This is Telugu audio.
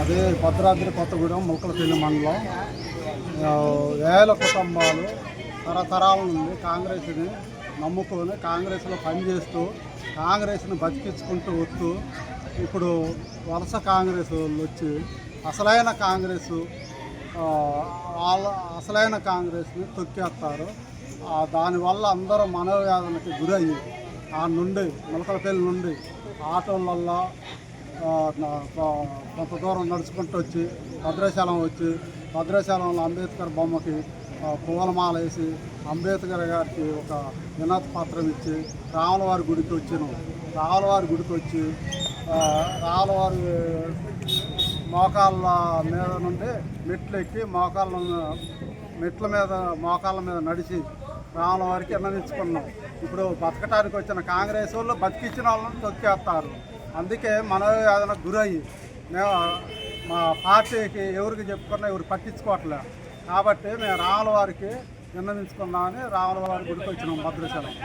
అదే భద్రాద్రి కొత్తగూడెం ములకలపల్లి మండలం. వేల కుటుంబాలు తరతరాల నుండి కాంగ్రెస్ని నమ్ముకొని కాంగ్రెస్లో పనిచేస్తూ కాంగ్రెస్ని బతికించుకుంటూ వస్తూ ఇప్పుడు వలస కాంగ్రెస్ వాళ్ళు వచ్చి అసలైన కాంగ్రెస్ని తొక్కేస్తారు. దానివల్ల అందరూ మనోవేదనకి గురయ్యి ఆ నుండి ములకలపల్లి నుండి ఆటోలల్లో కొంత దూరం నడుచుకుంటూ వచ్చి భద్రాచలంలో అంబేద్కర్ బొమ్మకి పూలమాల వేసి అంబేద్కర్ గారికి ఒక వినతి పత్రం ఇచ్చి రాములవారి గుడికి వచ్చి రాములవారి మోకాళ్ళ మీద నుండి మెట్లు ఎక్కి మోకాళ్ళ మీద నడిచి రాములవారికి విన్నవించుకున్నాం. ఇప్పుడు బతకటానికి వచ్చిన కాంగ్రెస్ వాళ్ళు బతికించిన వాళ్ళని తొక్కేస్తారు. అందుకే మనోవేదనకు గురయ్యి మేము మా పార్టీకి ఎవరికి చెప్పుకున్నా ఎవరు పట్టించుకోవట్లేదు. కాబట్టి మేము రాములవారికి విన్నవించుకున్నామని రాములవారి గుడికి వచ్చినాం భద్రాచలం.